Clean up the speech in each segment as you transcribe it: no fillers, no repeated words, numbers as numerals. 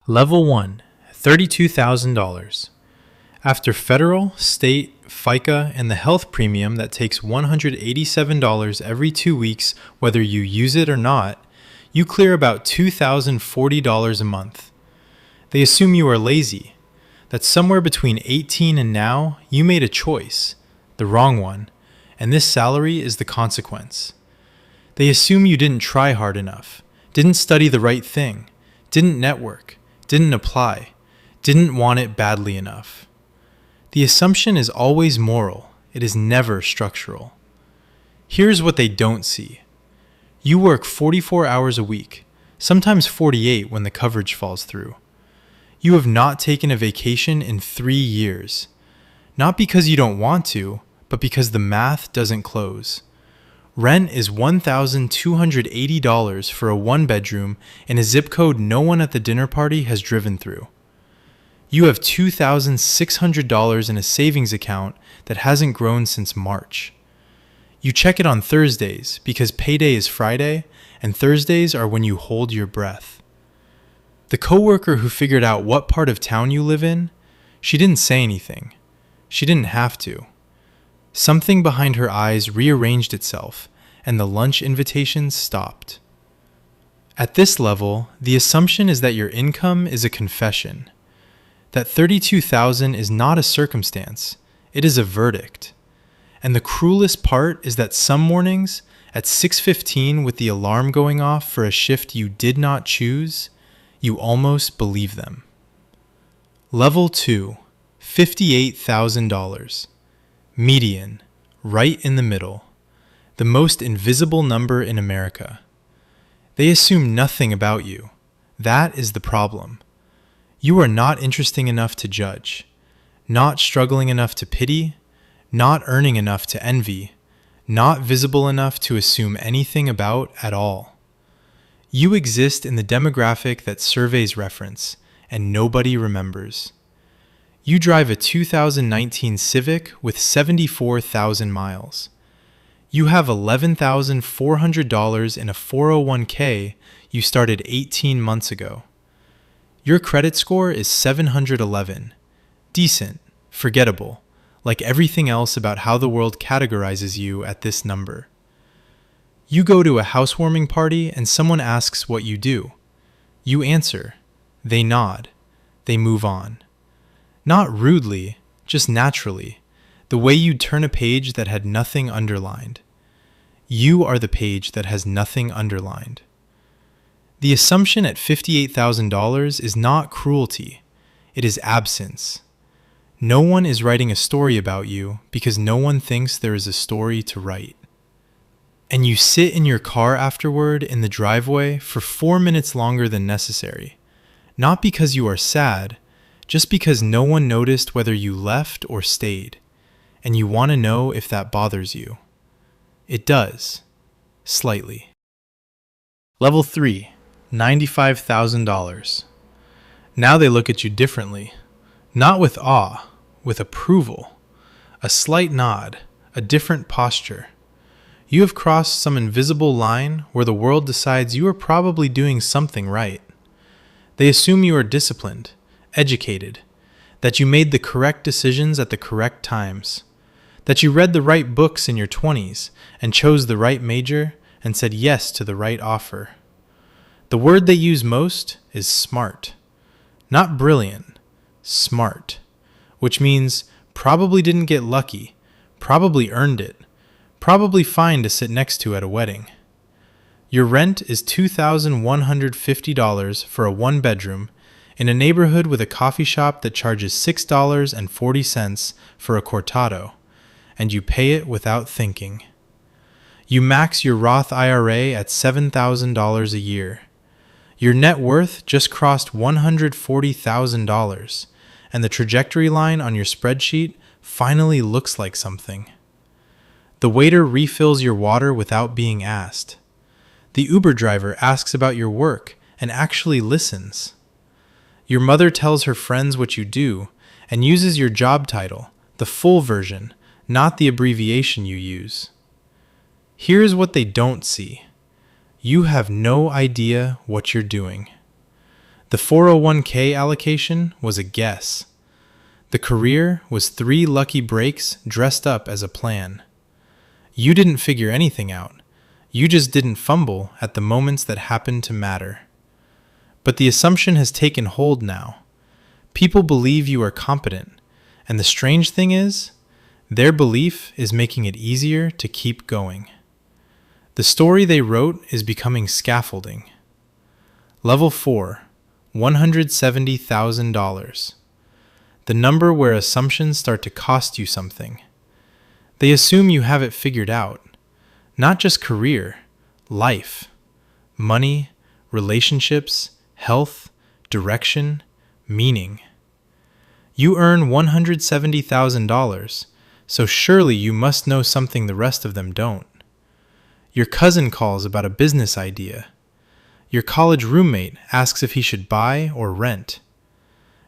Level 1, $32,000. After federal, state, FICA, and the health premium that takes $187 every 2 weeks whether you use it or not, you clear about $2,040 a month. They assume you are lazy, that somewhere between 18 and now, you made a choice, the wrong one, and this salary is the consequence. They assume you didn't try hard enough, didn't study the right thing, didn't network, didn't apply, didn't want it badly enough. The assumption is always moral, it is never structural. Here's what they don't see. You work 44 hours a week, sometimes 48 when the coverage falls through. You have not taken a vacation in 3 years. Not because you don't want to, but because the math doesn't close. Rent is $1,280 for a one-bedroom in a zip code no one at the dinner party has driven through. You have $2,600 in a savings account that hasn't grown since March. You check it on Thursdays because payday is Friday and Thursdays are when you hold your breath. The coworker who figured out what part of town you live in, she didn't say anything. She didn't have to. Something behind her eyes rearranged itself, and the lunch invitations stopped. At this level, the assumption is that your income is a confession. That $32,000 is not a circumstance, it is a verdict. And the cruelest part is that some mornings, at 6:15 with the alarm going off for a shift you did not choose, you almost believe them. Level 2, $58,000. Median, right in the middle. The most invisible number in America. They assume nothing about you. That is the problem. You are not interesting enough to judge, not struggling enough to pity, not earning enough to envy, not visible enough to assume anything about at all. You exist in the demographic that surveys reference, and nobody remembers. You drive a 2019 Civic with 74,000 miles. You have $11,400 in a 401k you started 18 months ago. Your credit score is 711. Decent, forgettable, like everything else about how the world categorizes you at this number. You go to a housewarming party and someone asks what you do. You answer. They nod. They move on. Not rudely, just naturally, the way you'd turn a page that had nothing underlined. You are the page that has nothing underlined. The assumption at $58,000 is not cruelty, it is absence. No one is writing a story about you because no one thinks there is a story to write. And you sit in your car afterward in the driveway for 4 minutes longer than necessary, not because you are sad, just because no one noticed whether you left or stayed, and you want to know if that bothers you. It does. Slightly. Level 3, $95,000. Now they look at you differently. Not with awe, with approval. A slight nod, a different posture. You have crossed some invisible line where the world decides you are probably doing something right. They assume you are disciplined, educated, that you made the correct decisions at the correct times, that you read the right books in your 20s and chose the right major and said yes to the right offer. The word they use most is smart. Not brilliant, smart, which means probably didn't get lucky, probably earned it, probably fine to sit next to at a wedding. Your rent is $2,150 for a one-bedroom in a neighborhood with a coffee shop that charges $6.40 for a cortado, and you pay it without thinking. You max your Roth IRA at $7,000 a year. Your net worth just crossed $140,000, and the trajectory line on your spreadsheet finally looks like something. The waiter refills your water without being asked. The Uber driver asks about your work and actually listens. Your mother tells her friends what you do and uses your job title, the full version, not the abbreviation you use. Here's what they don't see. You have no idea what you're doing. The 401k allocation was a guess. The career was 3 lucky breaks dressed up as a plan. You didn't figure anything out. You just didn't fumble at the moments that happened to matter. But the assumption has taken hold now. People believe you are competent, and the strange thing is, their belief is making it easier to keep going. The story they wrote is becoming scaffolding. Level 4, $170,000. The number where assumptions start to cost you something. They assume you have it figured out. Not just career, life, money, relationships, health, direction, meaning. You earn $170,000, so surely you must know something the rest of them don't. Your cousin calls about a business idea. Your college roommate asks if he should buy or rent.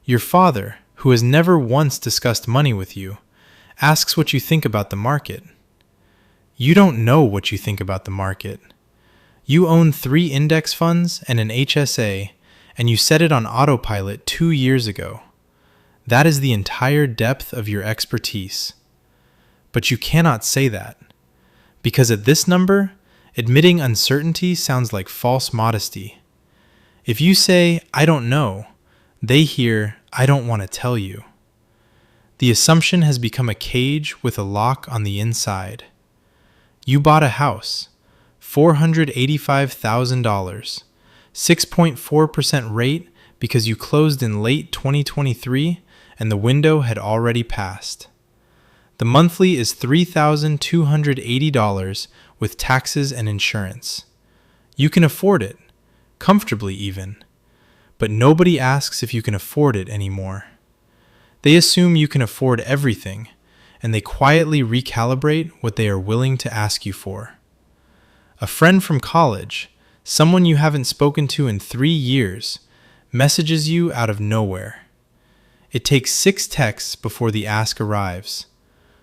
Your father, who has never once discussed money with you, asks what you think about the market. You don't know what you think about the market. You own 3 index funds and an HSA, and you set it on autopilot 2 years ago. That is the entire depth of your expertise. But you cannot say that, because at this number, admitting uncertainty sounds like false modesty. If you say, "I don't know," they hear, "I don't want to tell you." The assumption has become a cage with a lock on the inside. You bought a house, $485,000, 6.4% rate because you closed in late 2023 and the window had already passed. The monthly is $3,280 with taxes and insurance. You can afford it, comfortably even, but nobody asks if you can afford it anymore. They assume you can afford everything, and they quietly recalibrate what they are willing to ask you for. A friend from college, someone you haven't spoken to in 3 years, messages you out of nowhere. It takes 6 texts before the ask arrives.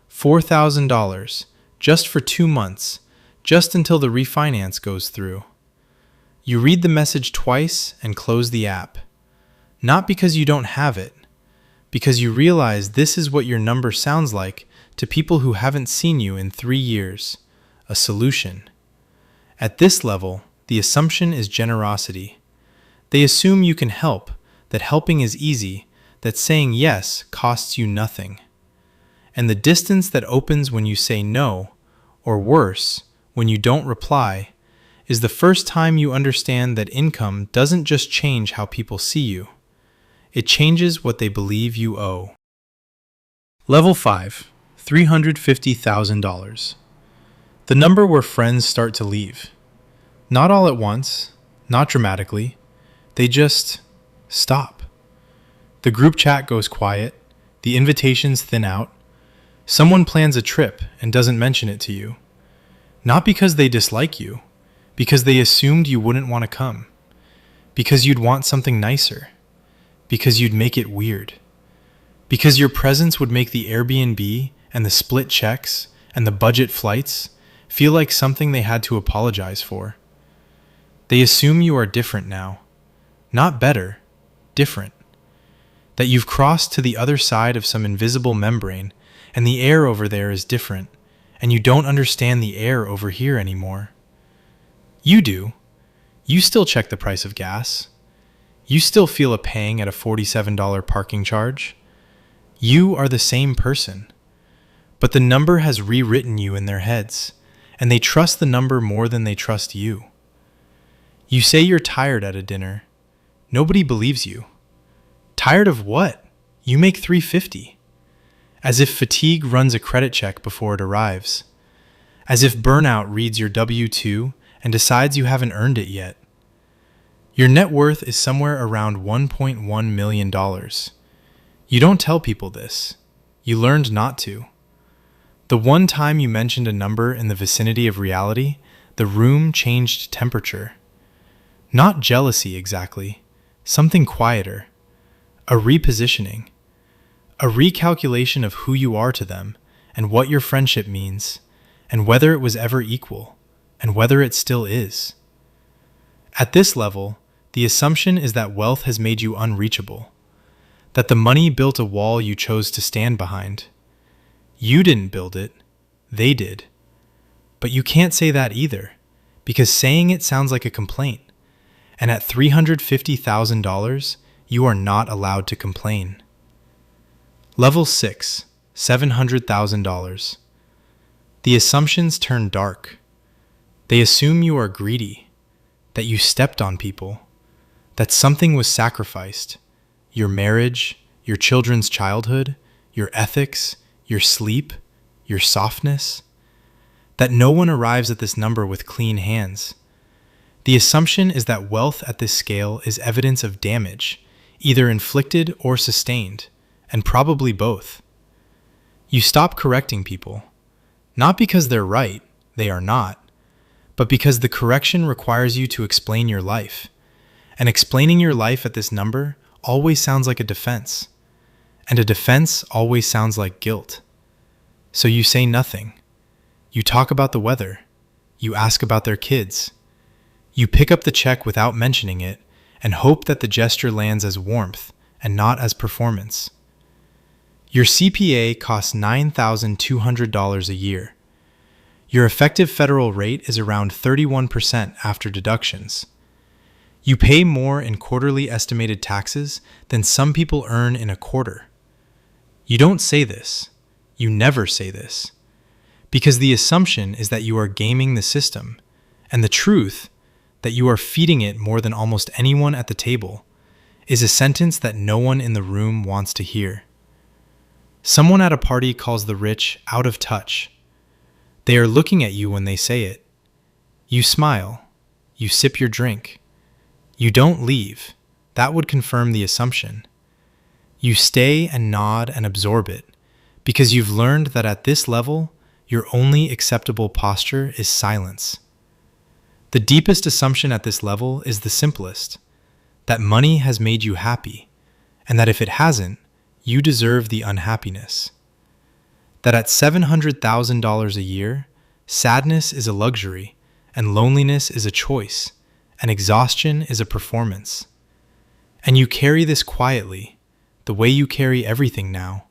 $4,000, just for 2 months, just until the refinance goes through. You read the message twice and close the app. Not because you don't have it, because you realize this is what your number sounds like to people who haven't seen you in 3 years, a solution. At this level, the assumption is generosity. They assume you can help, that helping is easy, that saying yes costs you nothing. And the distance that opens when you say no, or worse, when you don't reply, is the first time you understand that income doesn't just change how people see you. It changes what they believe you owe. Level 5, $350,000. The number where friends start to leave. Not all at once, not dramatically. They just stop. The group chat goes quiet, the invitations thin out. Someone plans a trip and doesn't mention it to you. Not because they dislike you, because they assumed you wouldn't want to come. Because you'd want something nicer. Because you'd make it weird. Because your presence would make the Airbnb and the split checks and the budget flights feel like something they had to apologize for. They assume you are different now. Not better, different. That you've crossed to the other side of some invisible membrane and the air over there is different, and you don't understand the air over here anymore. You do. You still check the price of gas. You still feel a pang at a $47 parking charge. You are the same person. But the number has rewritten you in their heads, and they trust the number more than they trust you. You say you're tired at a dinner. Nobody believes you. Tired of what? You make $350. As if fatigue runs a credit check before it arrives. As if burnout reads your W-2 and decides you haven't earned it yet. Your net worth is somewhere around $1.1 million. You don't tell people this. You learned not to. The one time you mentioned a number in the vicinity of reality, the room changed temperature. Not jealousy exactly, something quieter. A repositioning. A recalculation of who you are to them, and what your friendship means, and whether it was ever equal, and whether it still is. At this level, the assumption is that wealth has made you unreachable, that the money built a wall you chose to stand behind. You didn't build it, they did. But you can't say that either, because saying it sounds like a complaint. And at $350,000, you are not allowed to complain. Level 6, $700,000. The assumptions turn dark. They assume you are greedy, that you stepped on people, that something was sacrificed, your marriage, your children's childhood, your ethics, your sleep, your softness, that no one arrives at this number with clean hands. The assumption is that wealth at this scale is evidence of damage, either inflicted or sustained, and probably both. You stop correcting people, not because they're right, they are not, but because the correction requires you to explain your life. And explaining your life at this number always sounds like a defense. And a defense always sounds like guilt. So you say nothing. You talk about the weather. You ask about their kids. You pick up the check without mentioning it and hope that the gesture lands as warmth and not as performance. Your CPA costs $9,200 a year. Your effective federal rate is around 31% after deductions. You pay more in quarterly estimated taxes than some people earn in a quarter. You don't say this. You never say this. Because the assumption is that you are gaming the system, and the truth, that you are feeding it more than almost anyone at the table, is a sentence that no one in the room wants to hear. Someone at a party calls the rich out of touch. They are looking at you when they say it. You smile. You sip your drink. You don't leave. That would confirm the assumption. You stay and nod and absorb it, because you've learned that at this level, your only acceptable posture is silence. The deepest assumption at this level is the simplest, that money has made you happy, and that if it hasn't, you deserve the unhappiness. That at $700,000 a year, sadness is a luxury, and loneliness is a choice, and exhaustion is a performance. And you carry this quietly, the way you carry everything now,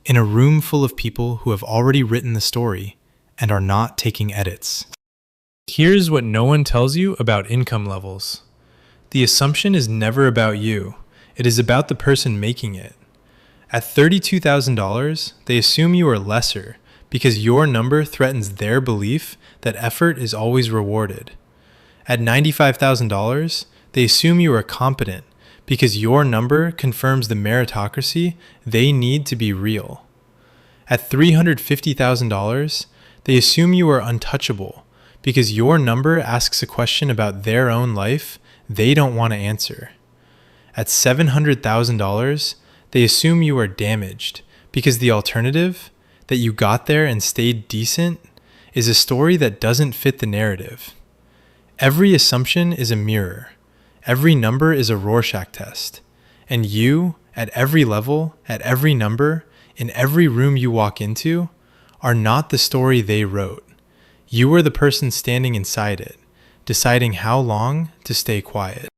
in a room full of people who have already written the story and are not taking edits. Here's what no one tells you about income levels. The assumption is never about you. It is about the person making it. At $32,000, they assume you are lesser because your number threatens their belief that effort is always rewarded. At $95,000, they assume you are competent because your number confirms the meritocracy they need to be real. At $350,000, they assume you are untouchable because your number asks a question about their own life they don't want to answer. At $700,000, they assume you are damaged because the alternative, that you got there and stayed decent, is a story that doesn't fit the narrative. Every assumption is a mirror. Every number is a Rorschach test. And you, at every level, at every number, in every room you walk into, are not the story they wrote. You are the person standing inside it, deciding how long to stay quiet.